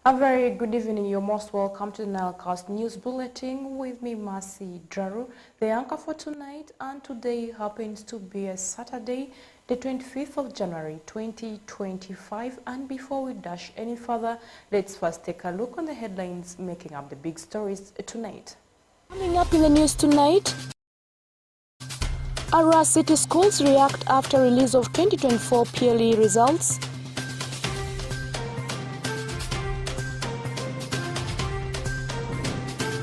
A very good evening. You're most welcome to the NILE News Bulletin with me, Mercy Draru, the anchor for tonight. And today happens to be a Saturday, the 25th of January, 2025. And before we dash any further, let's first take a look on the headlines making up the big stories tonight. Coming up in the news tonight, Arua City schools react after release of 2024 PLE results.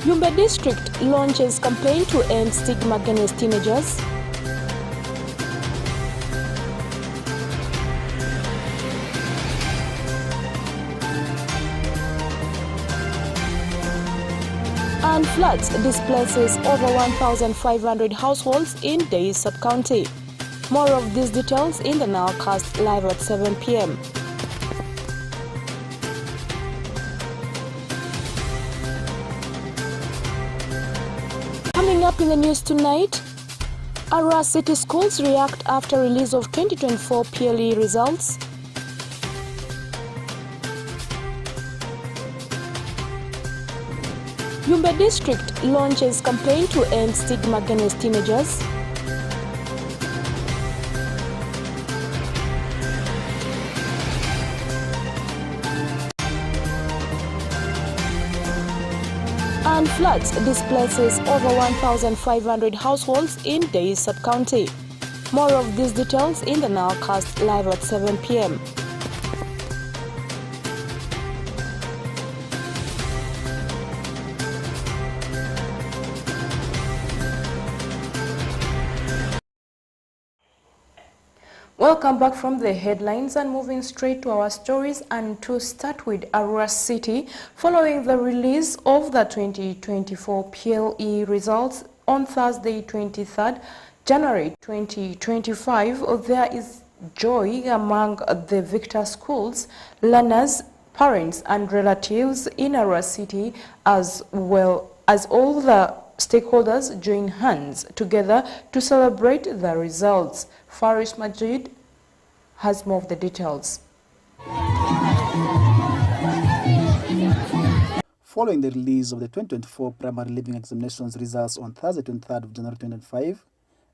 Yumbe District launches campaign to end stigma against teenagers. And floods displaces over 1,500 households in Days sub-county. More of these details in the Nowcast live at 7 p.m. Coming up in the news tonight, Arua City schools react after release of 2024 PLE results. Yumbe District launches campaign to end stigma against teenagers. And floods displaces over 1,500 households in Days sub-county. More of these details in the Nowcast live at 7 p.m. Welcome back from the headlines and moving straight to our stories, and to start with Arua City. Following the release of the 2024 PLE results on Thursday 23rd January 2025, there is joy among the victor schools, learners, parents and relatives in Arua City, as well as all the stakeholders join hands together to celebrate the results. Faris Majid has more of the details. Following the release of the 2024 primary leaving examinations results on Thursday 23rd of January 2025,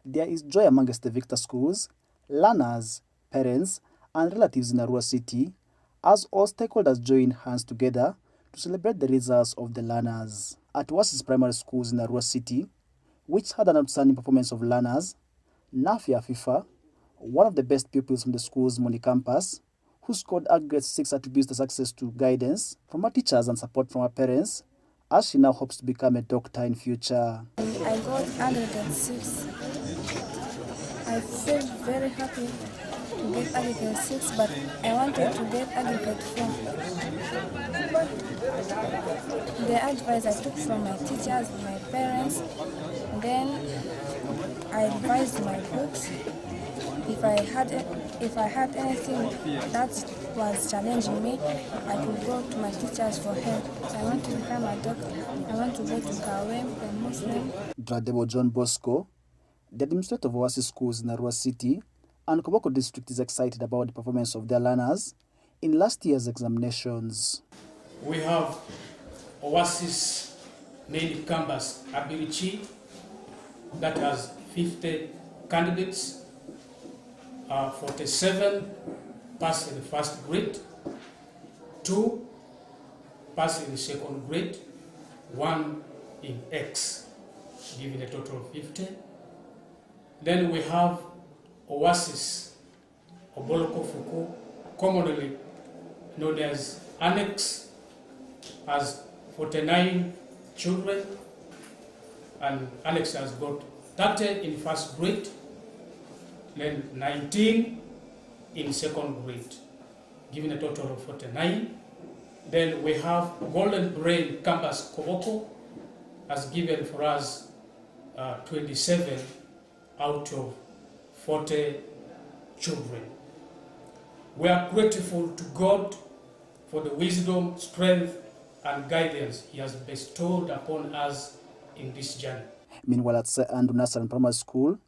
there is joy amongst the victor schools, learners, parents and relatives in Arua City, as all stakeholders join hands together to celebrate the results of the learners. At Oasis primary schools in Arua City, which had an outstanding performance of learners, Nafia Fifa, one of the best pupils from the school's Moni campus, who scored aggregate 6, attributes the success to guidance from her teachers and support from her parents, as she now hopes to become a doctor in future. I got 106. I feel very happy to get aggregate 6, but I wanted to get aggregate 4. The advice I took from my teachers, my parents, then I revised my books. If I had anything that was challenging me, I could go to my teachers for help. I want to become a doctor. I want to go to Kawem, a Muslim. Dradebo John Bosco, the administrator of Oasis schools in Arua City and Koboko district, is excited about the performance of their learners in last year's examinations. We have Oasis main campus Abirichi that has 50 candidates. 47 passed in the first grade, 2 passed in the second grade, 1 in X, giving a total of 50. Then we have Oasis Oboloko Fuku, commonly known as Annex, has 49 children, and Annex has got 30 in first grade, then 19 in second grade, giving a total of 49. Then we have Golden Brain Campus Koboko has given for us 27 out of 40 children. We are grateful to God for the wisdom, strength and guidance He has bestowed upon us in this journey. Meanwhile, at Andu Nasaran Primary School,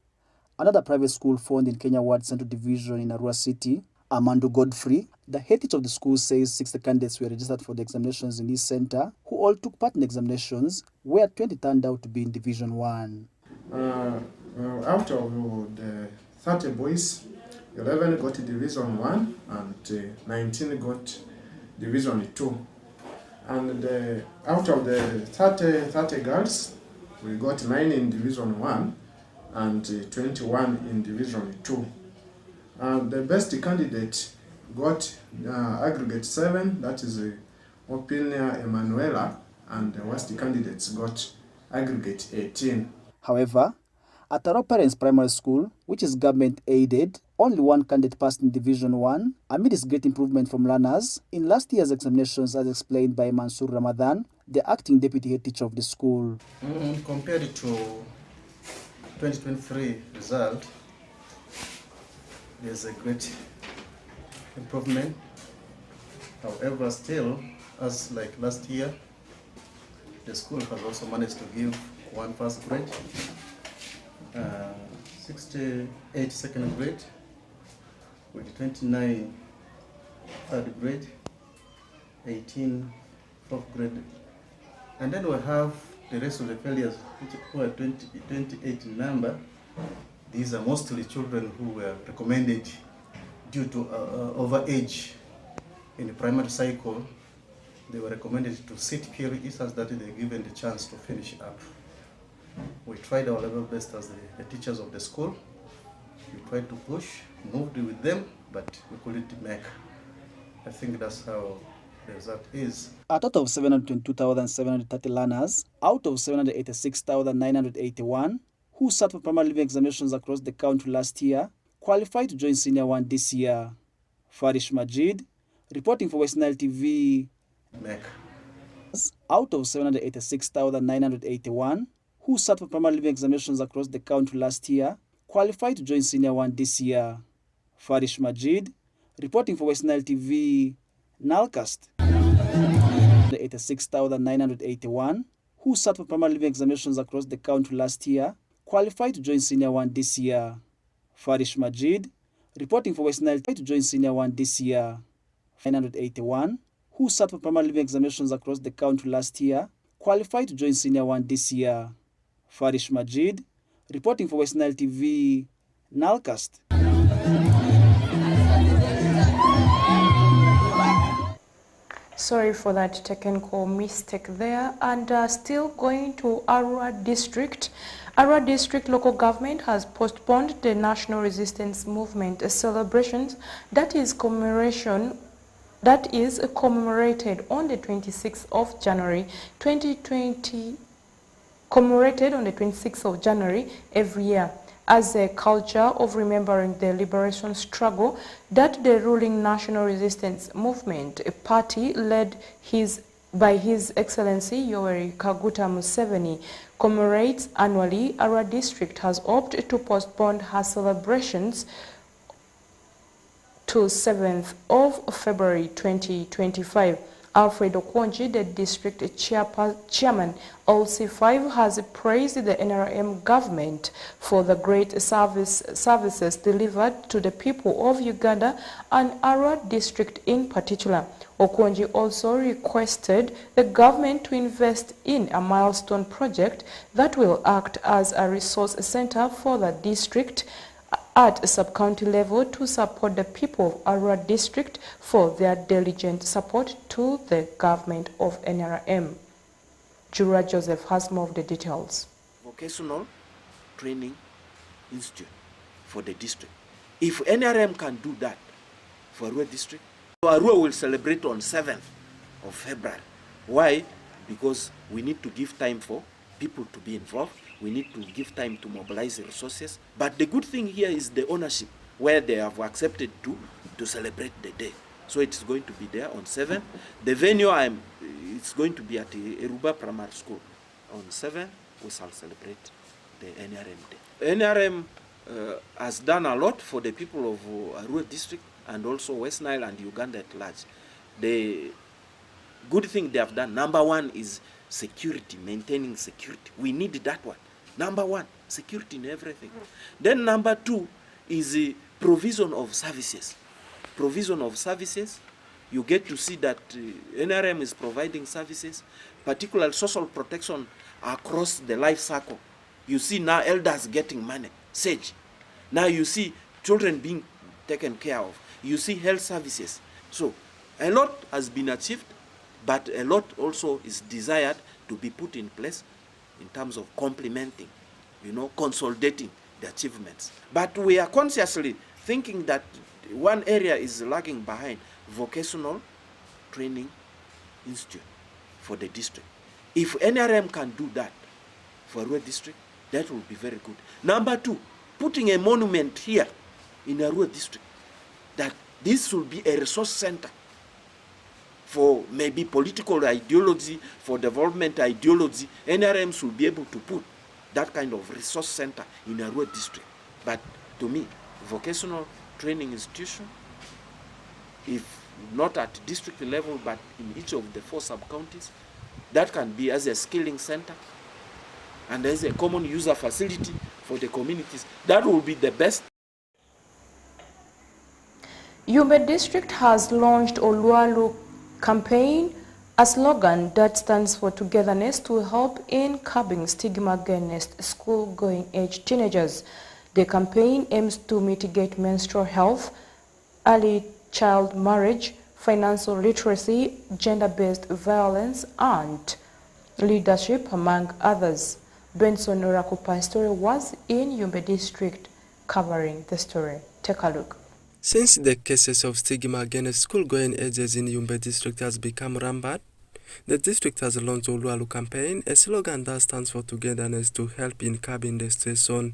another private school found in Kenya Ward Central Division in Arua City, Armando Godfrey, the head teacher of the school, says 60 candidates were registered for the examinations in his center, who all took part in examinations, where 20 turned out to be in Division 1. Out of the 30 boys, 11 got Division 1 and 19 got Division 2. And out of the 30 girls, we got 9 in Division 1 and 21 in Division 2. The best candidate got aggregate 7, that is Opinia Emanuela, and the worst candidates got aggregate 18. However, at Taro Parents Primary School, which is government-aided, only one candidate passed in Division 1, amid its great improvement from learners in last year's examinations, as explained by Mansour Ramadan, the acting deputy head teacher of the school. Compared to 2023 result, there's a great improvement. However, still, as like last year, the school has also managed to give 1 first grade, 68 second grade, with 29 third grade, 18 fourth grade, and then we have the rest of the failures, which were 28 in number. These are mostly children who were recommended due to overage in the primary cycle. They were recommended to sit PLE such that they are given the chance to finish up. We tried our level best as the teachers of the school. We tried to push, moved with them, but we couldn't make. I think that's how the result is. A total of 722,730 learners out of 786,981 who sat for primary level examinations across the country last year qualified to join Senior 1 this year. Farish Majid, reporting for West Nile TV. Out of 786,981 who sat for primary level examinations across the country last year qualified to join Senior 1 this year. Farish Majid, reporting for West Nile TV. NILEcast. 86,981 who sat for primary level examinations across the country last year qualified to join Senior 1 this year. Farish Majid, reporting for West Nile to join Senior 1 this year. 981 who sat for primary level examinations across the country last year qualified to join Senior 1 this year. Farish Majid, reporting for West Nile TV. NILEcast. Sorry for that technical mistake there. And still going to Arua District. Arua District local government has postponed the National Resistance Movement celebrations that is commemorated on the 26th of January 2020, commemorated on the 26th of January every year, as a culture of remembering the liberation struggle that the ruling National Resistance Movement, a party led by His Excellency Yoweri Kaguta Museveni, commemorates annually. Arua District has opted to postpone her celebrations to 7th of February 2025. Alfred Okonji, the district chairman, LC5, has praised the NRM government for the great services delivered to the people of Uganda and Arua district in particular. Okonji also requested the government to invest in a milestone project that will act as a resource center for the district at a sub-county level to support the people of Arua district for their diligent support to the government of NRM. Jura Joseph has more of the details. Vocational Training Institute for the district. If NRM can do that for Arua district, Arua will celebrate on 7th of February. Why? Because we need to give time for people to be involved. We need to give time to mobilize the resources. But the good thing here is the ownership, where they have accepted to celebrate the day. So it's going to be there on 7th. The venue, it's going to be at the Eruba Primary School. On 7th, we shall celebrate the NRM Day. NRM has done a lot for the people of Arua district and also West Nile and Uganda at large. The good thing they have done, number one, is security, maintaining security. We need that one. Number one, security in everything. Then number two is the provision of services. provision of services. You get to see that NRM is providing services, particularly social protection across the life cycle. You see now elders getting money, SAGE. Now you see children being taken care of. You see health services. So a lot has been achieved, but a lot also is desired to be put in place in terms of complementing, consolidating the achievements. But we are consciously thinking that one area is lagging behind: vocational training institute for the district. If NRM can do that for Arua district, that will be very good. Number two, putting a monument here in Arua district, that this will be a resource center for maybe political ideology, for development ideology. NRM should be able to put that kind of resource center in Arua district. But to me, vocational training institution, if not at district level, but in each of the 4 sub-counties, that can be as a skilling center and as a common user facility for the communities. That will be the best. Yumbe District has launched Oluwalu campaign, a slogan that stands for togetherness to help in curbing stigma against school-going age teenagers. The campaign aims to mitigate menstrual health, early child marriage, financial literacy, gender-based violence, and leadership, among others. Benson Orakupa's story was in Yumbe District, covering the story. Take a look. Since the cases of stigma against school-going ages in Yumbe District has become rampant, the district has launched Oluwalu campaign, a slogan that stands for togetherness to help in curbing the stress zone.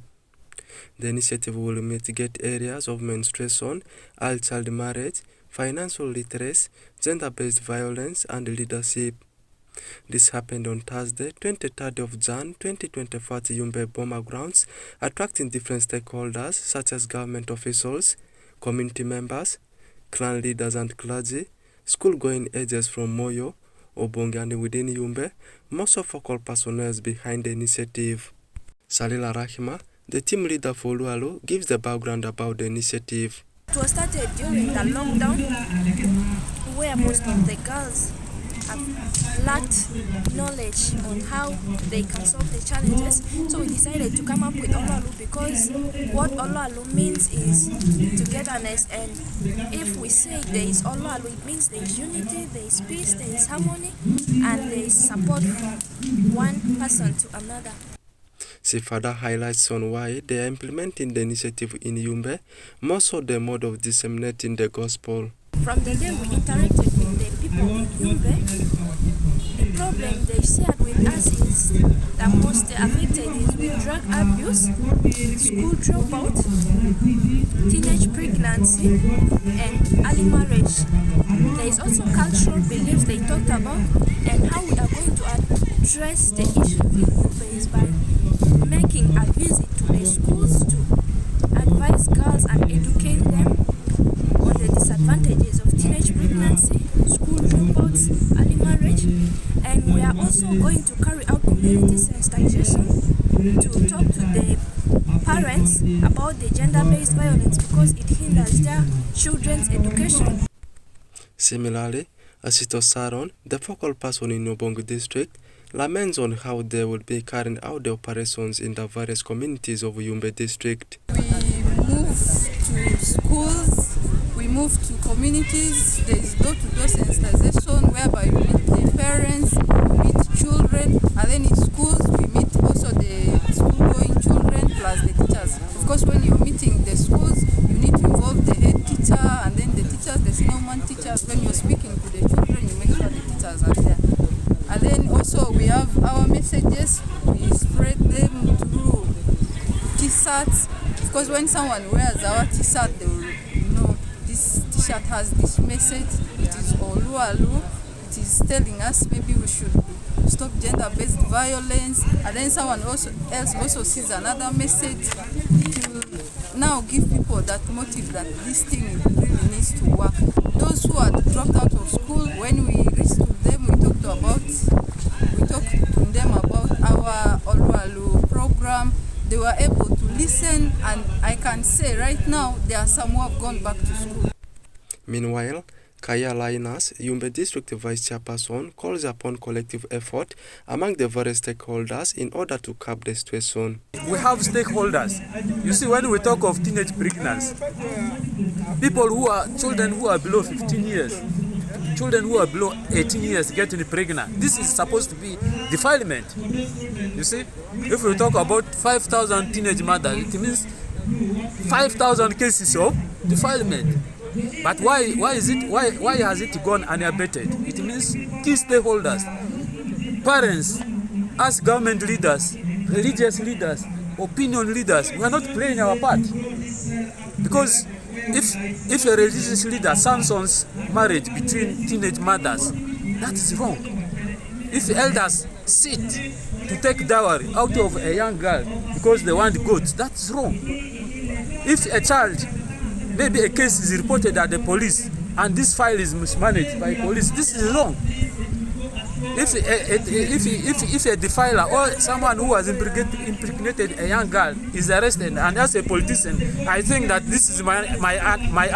The initiative will mitigate areas of menstruation, early child marriage, financial literacy, gender-based violence, and leadership. This happened on Thursday, 23rd of Jan 2024 at Yumbe Boma grounds, attracting different stakeholders such as government officials, community members, clan leaders and clergy, school-going ages from Moyo, Obonge and within Yumbe, most of focal personnel behind the initiative. Salila Rahima, the team leader for Oluwalu, gives the background about the initiative. It was started during the lockdown, where most of the girls have lacked knowledge on how they can solve the challenges. So we decided to come up with Oluwalu, because what Oluwalu means is togetherness, and if we say there is Oluwalu, it means there is unity, there is peace, there is harmony, and there is support from one person to another. She further highlights on why they are implementing the initiative in Yumbe, more so the mode of disseminating the gospel. From the day we interacted with the people in Yumbe, the problem they shared with us is the most affected is with drug abuse, school dropout, teenage pregnancy, and early marriage. There is also cultural beliefs they talked about, and how we are going to address the issue in Yumbe is by making a visit to the schools to advise girls and educate them on the disadvantages of teenage pregnancy, school dropouts, early marriage, and we are also going to carry out community sensitization to talk to the parents about the gender-based violence, because it hinders their children's education. Similarly, Asito Saron, the focal person in Obonge district, laments on how they will be carrying out the operations in the various communities of Yumbe district. We move to schools, we move to communities. There is door-to-door sensitization whereby we meet the parents, we meet children, and then in schools we meet also the school-going children plus the teachers. Of course, when you're meeting the schools, you need to involve the head teacher and then the teachers, the snowman teachers. When you're speaking to the children, you make sure the teachers are there. And then also we have our messages, we spread them through t-shirts. Of course, when someone wears our t-shirt, they will know this t-shirt has this message. It is Oluwalu. It is telling us maybe we should stop gender-based violence. And then someone else also sees another message. It will now give people that motive that this thing really needs to work. Those who are dropped out of school, when we reach to them, we talk to them about our Oluwalu program. They were able to listen, and I can say right now there are some who have gone back to school. Meanwhile, Kaya Lainas, Yumbe District Vice Chairperson, calls upon collective effort among the various stakeholders in order to curb the situation. We have stakeholders. You see, when we talk of teenage pregnancy, children who are below 15 years, children who are below 18 years getting pregnant, this is supposed to be defilement. You see, if we talk about 5,000 teenage mothers, it means 5,000 cases of defilement. But why has it gone unabated? It means key stakeholders, parents, us government leaders, religious leaders, opinion leaders, we are not playing our part. Because if a religious leader sanctions marriage between teenage mothers, that is wrong. If elders sit to take dowry out of a young girl because they want goats, that's wrong. If a child, maybe a case is reported at the police and this file is mismanaged by police, this is wrong. If a defiler or someone who has impregnated a young girl is arrested, and as a politician, I think that this is my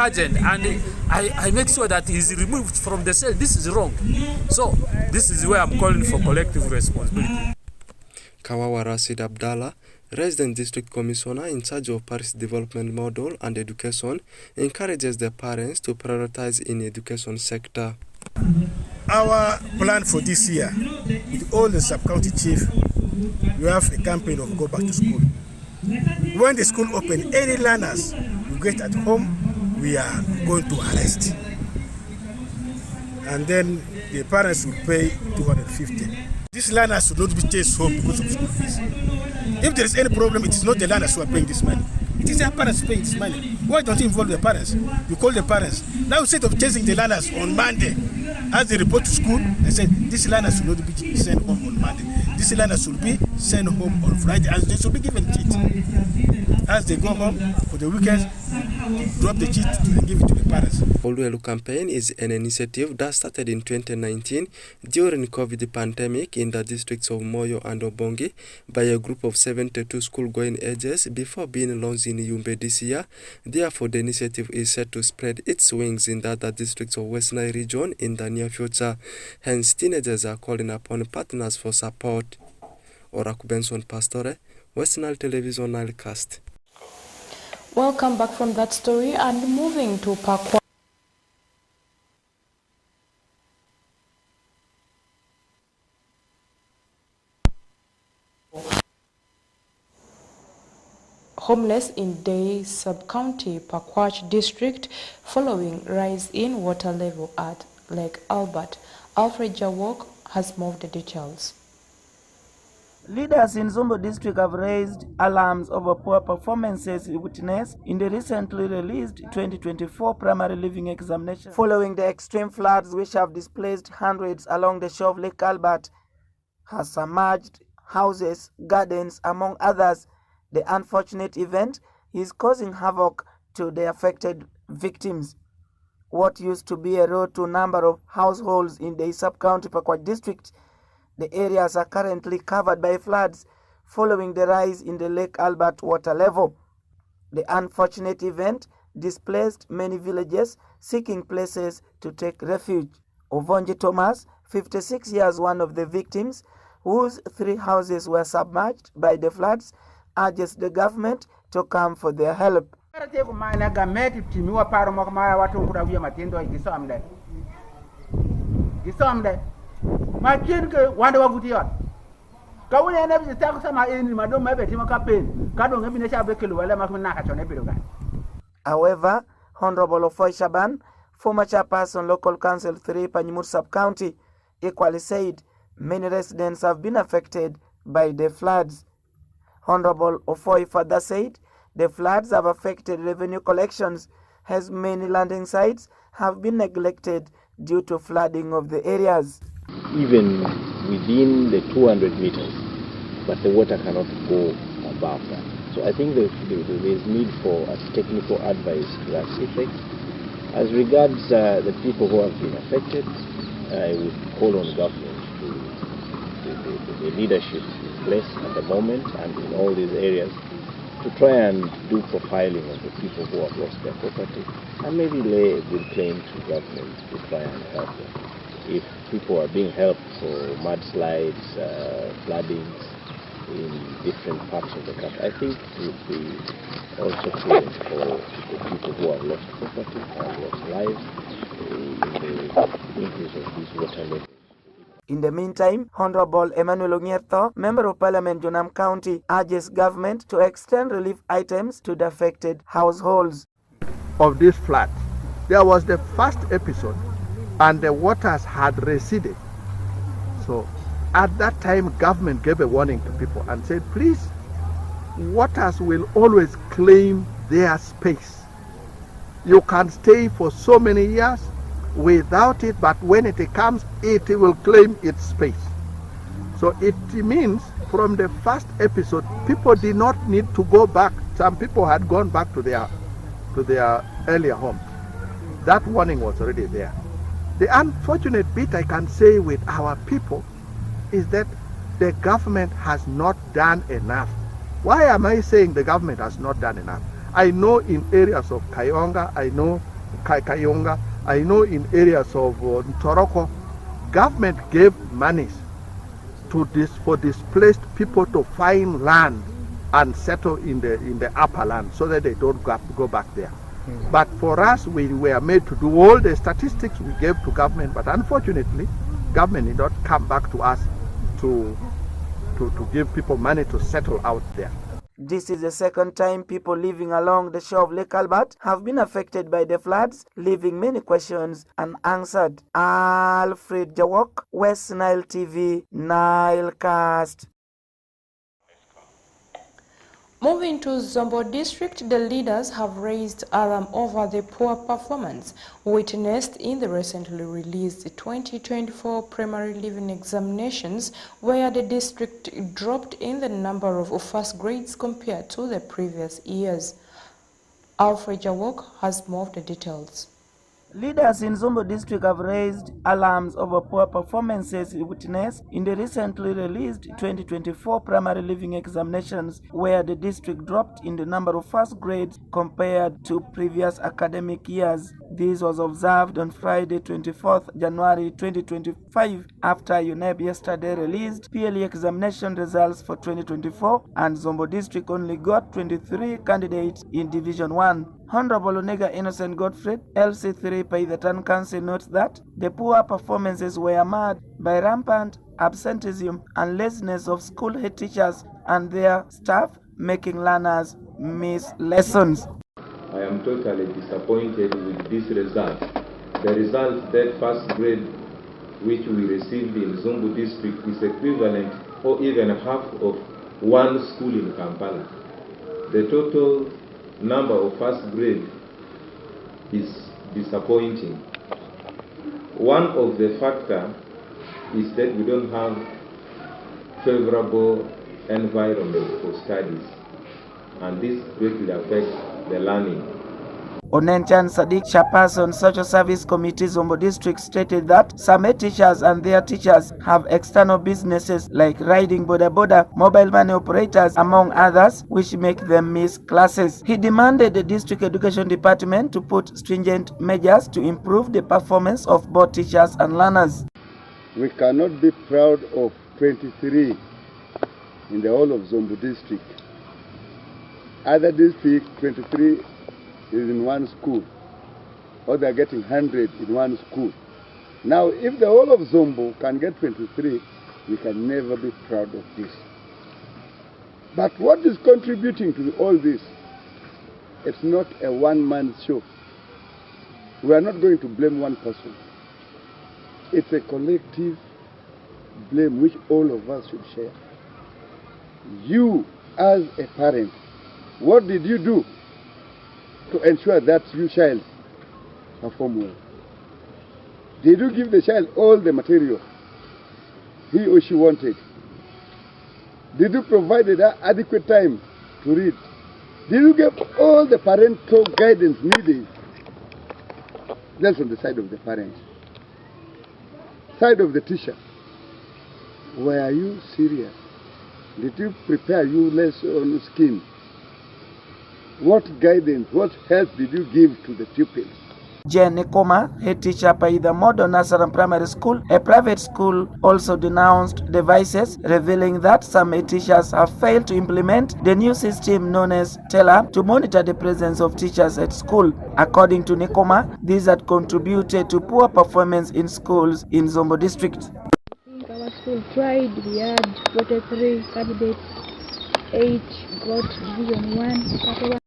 agenda, and I make sure that he is removed from the cell. This is wrong. So this is where I'm calling for collective responsibility. Kawawa Rashid Abdallah, Resident District Commissioner in charge of Parish Development Model and Education, encourages the parents to prioritize in education sector. Our plan for this year, with all the sub-county chiefs, we have a campaign of go back to school. When the school open, any learners you get at home, we are going to arrest. And then the parents will pay 250. These learners should not be chased home because of school fees. If there is any problem, it is not the learners who are paying this money. It is their parents paying this money. Why don't you involve the parents? You call the parents. Now instead of chasing the learners on Monday, as they report to school, they say this learner should not be sent home on Monday. This learner should be sent home on Friday, and they should be given cheat. As they go home for the weekends, drop the cheat and give it to the parents. Oluelu campaign is an initiative that started in 2019 during COVID pandemic in the districts of Moyo and Obongi by a group of 72 school-going ages before being launched in Yumbe this year. Therefore, the initiative is set to spread its wings in the other districts of West Nile region in the near future. Hence, teenagers are calling upon partners for support. Oraku Benson Pastore, West Nile Television Nilecast. Welcome back from that story, and moving to Pakwa. Homeless in Day Sub-County, Pakwach District, following rise in water level at Lake Albert. Alfred Jawok has more of the details. Leaders in Zumbo district have raised alarms over poor performances witnessed in the recently released 2024 primary living examination. Following the extreme floods which have displaced hundreds along the shore of Lake Albert, has submerged houses, gardens, among others. The unfortunate event is causing havoc to the affected victims. What used to be a road to a number of households in the sub-county Pakwach district, the areas are currently covered by floods following the rise in the Lake Albert water level. The unfortunate event displaced many villages seeking places to take refuge. Ovonji Thomas, 56 years, one of the victims, whose 3 houses were submerged by the floods, urges the government to come for their help. Machin ke wanda wavutiwa kawune na bi ta kusama eni madom ma beti maka pen kado ngebi ne sha bekelu wala makuna ka chone biruga. However, Honorable Ofoy Shaban, former chairperson local council 3 Panyimur sub-county, equally said many residents have been affected by the floods. Honorable Ofoy further said the floods have affected revenue collections as many landing sites have been neglected due to flooding of the areas. Even within the 200 meters, but the water cannot go above that. So I think there's need for technical advice to that effect. As regards the people who have been affected, I would call on government to the leadership in place at the moment and in all these areas to try and do profiling of the people who have lost their property and maybe lay a good claim to government to try and help them. If people are being helped for mudslides, floodings in different parts of the country, I think it would be also prudent for the people who have lost property, have lost lives in the increase of these water levels. In the meantime, Honorable Emmanuel Onyetho, Member of Parliament, Jonam County, urges government to extend relief items to the affected households. Of this flood, there was the first episode and the waters had receded. So at that time, government gave a warning to people and said, please, waters will always claim their space. You can stay for so many years without it, but when it comes, it will claim its space. So it means from the first episode, people did not need to go back. Some people had gone back to their earlier homes. That warning was already there. The unfortunate bit I can say with our people is that the government has not done enough. Why am I saying the government has not done enough? I know in areas of Kayonga, I know in areas of Ntoroko, government gave monies for displaced people to find land and settle in the upper land so that they don't go back there. But for us, we were made to do all the statistics we gave to government, but unfortunately, government did not come back to us to give people money to settle out there. This is the second time people living along the shore of Lake Albert have been affected by the floods, leaving many questions unanswered. Alfred Jawok, West Nile TV, Nilecast. Moving to Zombo district, the leaders have raised alarm over the poor performance witnessed in the recently released 2024 primary living examinations, where the district dropped in the number of first grades compared to the previous years. Alfred Jawok has more of the details. Leaders in Zombo district have raised alarms over poor performances witnessed in the recently released 2024 primary living examinations, where the district dropped in the number of first grades compared to previous academic years. This was observed on Friday, 24th January 2025, after UNEB yesterday released PLE examination results for 2024, and Zombo district only got 23 candidates in Division 1. Honorable Onega Innocent Godfred, LC3 by the Town Council, notes that the poor performances were marred by rampant absenteeism and laziness of school head teachers and their staff, making learners miss lessons. I am totally disappointed with this result. The result that first grade which we received in Zombo district is equivalent or even half of one school in Kampala. The total number of first grade is disappointing. One of the factors is that we don't have favorable environment for studies, and this greatly affects the learning. Onenchan Sadiq, chairperson Social Service Committee Zombo District, stated that some head teachers and their teachers have external businesses like riding boda, mobile money operators, among others, which make them miss classes. He demanded the District Education Department to put stringent measures to improve the performance of both teachers and learners. We cannot be proud of 23 in the whole of Zombo District. Other districts, 23 is in one school, or they're getting 100 in one school. Now, if the whole of Zombo can get 23, we can never be proud of this. But what is contributing to all this? It's not a one-man show. We are not going to blame one person. It's a collective blame which all of us should share. You, as a parent, what did you do to ensure that your child perform well? Did you give the child all the material he or she wanted? Did you provide adequate time to read? Did you give all the parental guidance needed? That's on the side of the parent. Side of the teacher. Were you serious? Did you prepare your lesson scheme? what guidance, what help did you give to the pupils? Jen Nikoma, head teacher by the Modern Nasaram Primary School, a private school, also denounced devices, revealing that some head teachers have failed to implement the new system known as Teller to monitor the presence of teachers at school. According to Nikoma, these had contributed to poor performance in schools in Zombo district. I think our school tried. We had 43 candidates, 8 got division 1, 31.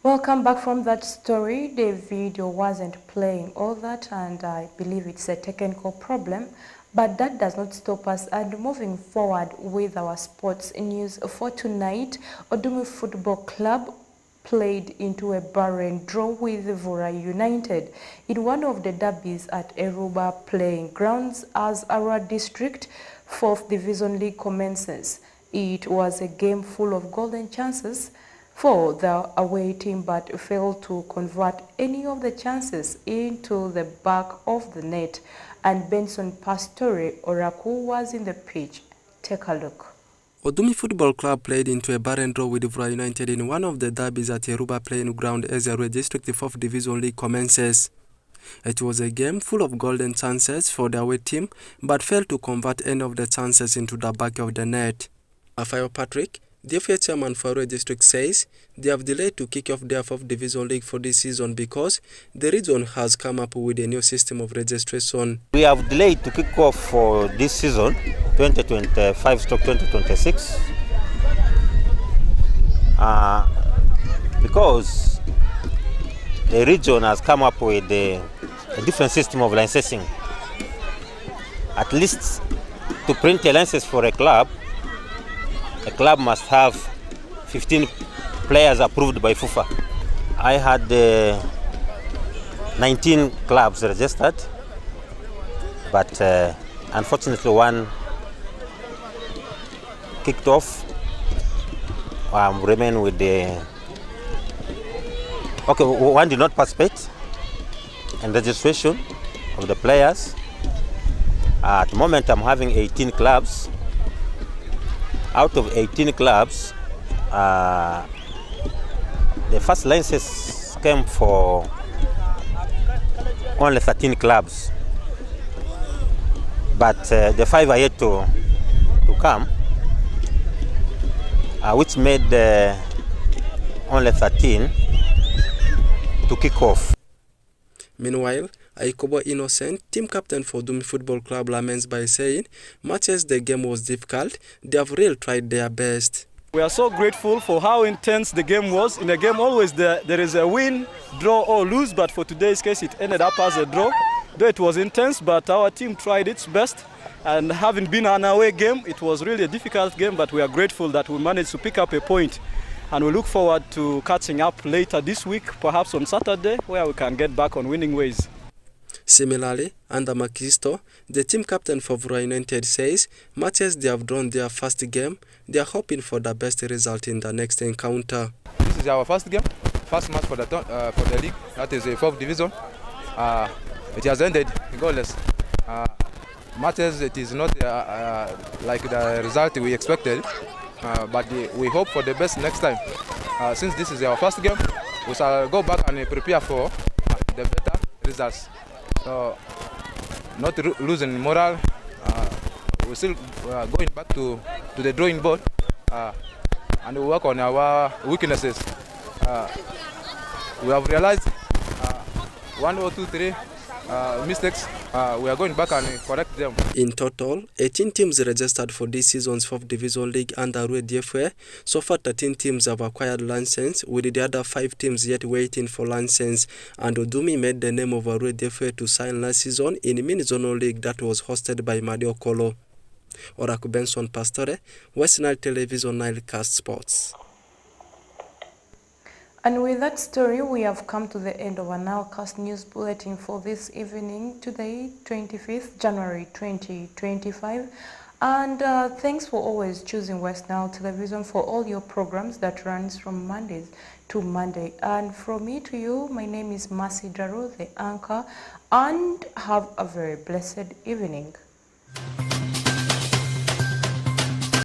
Welcome back from that story. The video wasn't playing all that, and I believe it's a technical problem, but that does not stop us. And moving forward with our sports news for tonight, Odumi Football Club played into a barren draw with Vura United in one of the derbies at Eruba playing grounds as Arua District 4th Division League commences. It was a game full of golden chances for the away team, but failed to convert any of the chances into the back of the net. And Benson Pastore Oraku was in the pitch. Take a look. Odumi Football Club played into a barren draw with Vura United in one of the derbies at Eruba playing ground as the District 4th Division League commences. It was a game full of golden chances for the away team, but failed to convert any of the chances into the back of the net. Afayo Patrick, the FA chairman for Arua District, says they have delayed to kick off their 4th Division League for this season because the region has come up with a new system of registration. We have delayed to kick off for this season, 2025-2026, because the region has come up with a different system of licensing. At least to print a license for a club must have 15 players approved by FIFA. I had 19 clubs registered, but unfortunately one kicked off. Remain with one did not participate in registration of the players. At the moment I'm having 18 clubs. Out of 18 clubs, the first licenses came for only 13 clubs, but the 5 are yet to come, which made only 13 to kick off. Meanwhile, Aikobo Innocent, team captain for Odumi Football Club, laments by saying, much as the game was difficult, they have really tried their best. We are so grateful for how intense the game was. In a game, always there is a win, draw or lose, but for today's case, it ended up as a draw. Though it was intense, but our team tried its best. And having been an away game, it was really a difficult game, but we are grateful that we managed to pick up a point. And we look forward to catching up later this week, perhaps on Saturday, where we can get back on winning ways. Similarly, under Makisto, the team captain for Vura United, says, much as they have drawn their first game, they are hoping for the best result in the next encounter. This is our first game, first match for the league, that is a 4th division. It has ended goalless. Much as it is not like the result we expected, but we hope for the best next time. Since this is our first game, we shall go back and prepare for the better results. So, not losing morale, we're still going back to the drawing board and we work on our weaknesses. We have realized 1 or 2, 3 mistakes we are going back and correct them. In total, 18 teams registered for this season's 4th Division League under Arua DFA. So far, 13 teams have acquired license, with the other 5 teams yet waiting for license. And Odumi made the name of Arua DFA to sign last season in a mini-zonal league that was hosted by Madi Okolo. Oraku Benson Pastore, West Nile Television, Nilecast Sports. And with that story, we have come to the end of our Nilecast News Bulletin for this evening, today, 25th January 2025. And thanks for always choosing West Nile Television for all your programs that runs from Mondays to Monday. And from me to you, my name is Mercy Daro, the anchor, and have a very blessed evening.